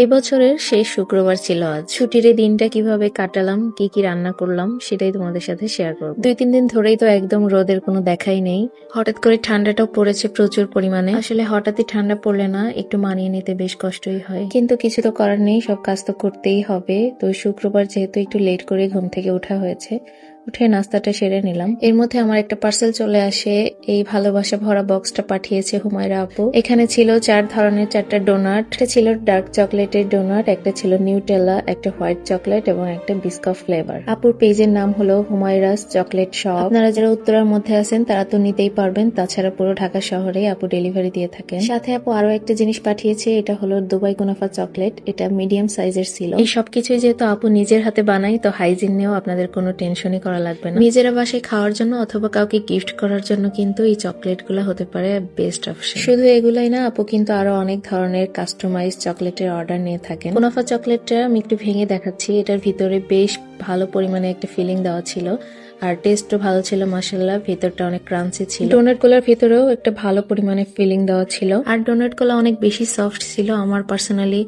এবছরের শেষ শুক্রবার ছিল আজ। ছুটির এই দিনটা কিভাবে কাটালাম, কি কি রান্না করলাম সেটাই তোমাদের সাথে শেয়ার করব। 2-3 দিন ধরেই তো একদম রোদের কোনো দেখাই নেই। হঠাৎ করে ঠান্ডাটাও পড়েছে প্রচুর পরিমাণে। আসলে হঠাৎই ঠান্ডা পড়লে না একটু মানিয়ে নিতে বেশ কষ্টই হয়, কিন্তু কিছু তো করার নেই, সব কাজ তো করতেই হবে। তো শুক্রবার যেহেতু একটু লেট করে ঘুম থেকে ওঠা হয়েছে, উঠে নাস্তাটা সেরে নিলাম। এর মধ্যে আমার একটা পার্সেল চলে আসে। এই ভালোবাসা ভরা বক্সটা পাঠিয়েছে হুমায়রা আপু। এখানে ছিল 4 ধরনের 4টা ডোনাট। একটা ছিল ডার্ক চকলেটের ডোনাট, একটা ছিল নিউটেলা, একটা হোয়াইট চকলেট এবং একটা বিস্কুট ফ্লেভার। আপুর পেজের নাম হলো হুমায়রাস চকলেট শপ। আপনারা যারা উত্তরার মধ্যে আছেন তারা তো নিতেই পারবেন, তাছাড়া পুরো ঢাকা শহরে আপু ডেলিভারি দিয়ে থাকেন। সাথে আপু আরো একটা জিনিস পাঠিয়েছে, এটা হলো দুবাই কুনাফা চকলেট। এটা মিডিয়াম সাইজের ছিল। এই সবকিছুই যেহেতু আপু নিজের হাতে বানাই, তো হাইজিন নিয়েও আপনাদের কোনো টেনশনই করা লাগবে না। নিজেরা বাসায় খাওয়ার জন্য অথবা কাউকে গিফট করার জন্য কিন্তু এই চকলেট গুলা হতে পারে বেস্ট অপশন। শুধু এগুলাই না, আপু কিন্তু আরো অনেক ধরনের কাস্টমাইজ চকলেটের অর্ডার নিয়ে থাকেন। কুনাফা চকলেটটা আমি একটু ভেঙে দেখাচ্ছি। এটার ভিতরে বেশ ভালো পরিমাণে একটা ফিলিং দেওয়া ছিল, আর টেস্টও ভালো ছিল মাশাআল্লাহ। ভেতরটা অনেক ক্রাঞ্চি ছিল। ডোনাট গুলার ভিতরেও একটা ভালো পরিমাণে ফিলিং দেওয়া ছিল, আর ডোনাট গুলো অনেক বেশি সফট ছিল। আমার পার্সোনালি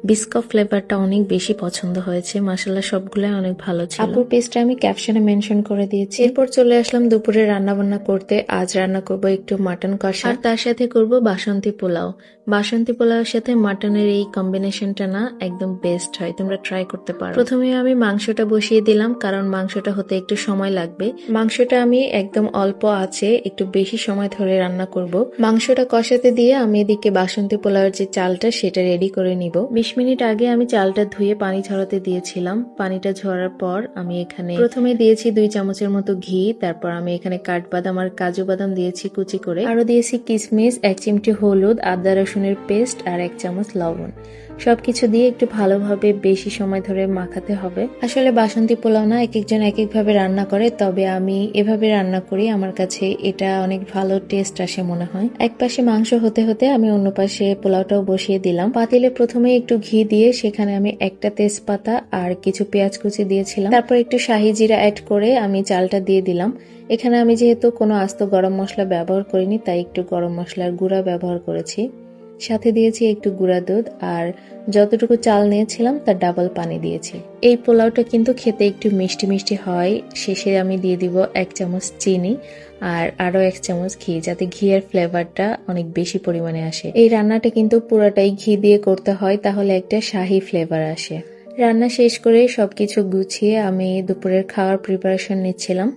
বিস্কুট ফ্লেভারটা অনেক বেশি পছন্দ হয়েছে। মাশাআল্লাহ সবগুলাই অনেক ভালো ছিল। আপুর পেজটা আমি ক্যাপশনে মেনশন করে দিয়েছি। এরপর চলে আসলাম দুপুরে রান্না বান্না করতে। আজ রান্না করব একটু মাটন কষা, আর তার সাথে করব বাসন্তী পোলাও। বাসন্তী পোলাওর সাথে মাটনের এই কম্বিনেশনটা না একদম বেস্ট হয়, তোমরা ট্রাই করতে পারো। প্রথমে আমি মাংসটা বসিয়ে দিলাম, কারণ মাংসটা হতে একটু সময় লাগবে। মাংসটা আমি একদম অল্প আছে একটু বেশি সময় ধরে রান্না করব। মাংসটা কষাতে দিয়ে আমি এদিকে বাসন্তী পোলাওর যে চালটা সেটা রেডি করে নিব। 20 মিনিট আগে আমি চালটা ধুয়ে পানি ঝরাতে দিয়েছিলাম। পানিটা ঝরার পর আমি এখানে প্রথমে দিয়েছি 2 চামচের মতো ঘি, তারপর আমি এখানে কাঠবাদাম আর কাজু বাদাম দিয়েছি কুচি করে, আরো দিয়েছি কিশমিশ, 1 চিমটি হলুদ, আদা রসুনের পেস্ট আর 1 চামচ লবণ। সবকিছু দিয়ে একটু ভালোভাবে বেশি সময় ধরে মাখাতে হবে। আসলে বাসন্তী পোলাও না এক একজন এক এক ভাবে রান্না করে, তবে আমি এভাবে রান্না করি। আমার কাছে এটা অনেক ভালো টেস্ট আসে মনে হয়। এক পাশে মাংস হতে হতে আমি অন্য পাশে পোলাওটাও বসিয়ে দিলাম। পাতিলে প্রথমে একটু ঘি দিয়ে সেখানে আমি একটা তেজপাতা আর কিছু পেঁয়াজ কুচি দিয়েছিলাম। তারপর একটু শাহি জিরা অ্যাড করে আমি চালটা দিয়ে দিলাম। এখানে আমি যেহেতু কোনো আস্ত গরম মশলা ব্যবহার করিনি, তাই একটু গরম মশলার গুঁড়া ব্যবহার করেছি। সাথে দিয়েছি একটু গুঁড়া দুধ, আর যতটুকু চাল নিয়েছিলাম তার ডাবল পানি দিয়েছি। এই পোলাওটা কিন্তু খেতে একটু মিষ্টি মিষ্টি হয়। শেষে আমি দিয়ে দিব 1 চামচ চিনি আর আরো 1 চামচ ঘি, যাতে ঘিয়ের ফ্লেভারটা অনেক বেশি পরিমাণে আসে। এই রান্নাটা কিন্তু পুরোটাই ঘি দিয়ে করতে হয়, তাহলে একটা শাহি ফ্লেভার আসে। রান্না শেষ করে সবকিছু গুছিয়ে আমি দুপুরের খাওয়ার প্রিপারেশন নিচ্ছিলাম।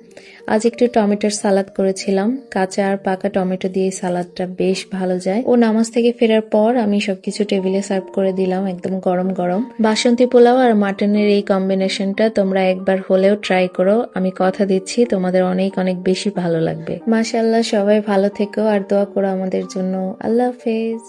আজ একটু টমেটোর সালাদ করেছিলাম। কাঁচা আর পাকা টমেটো দিয়ে সালাদটা বেশ ভালো যায়। ও নামাজ থেকে ফেরার পর আমি সবকিছু টেবিলে সার্ভ করে দিলাম একদম গরম গরম। বাসন্তী পোলাও আর মাটনের এই কম্বিনেশনটা তোমরা একবার হলেও ট্রাই করো। আমি কথা দিচ্ছি তোমাদের অনেক অনেক বেশি ভালো লাগবে। মাশাআল্লাহ, সবাই ভালো থেকো আর দোয়া করো আমাদের জন্য। আল্লাহ হাফেজ।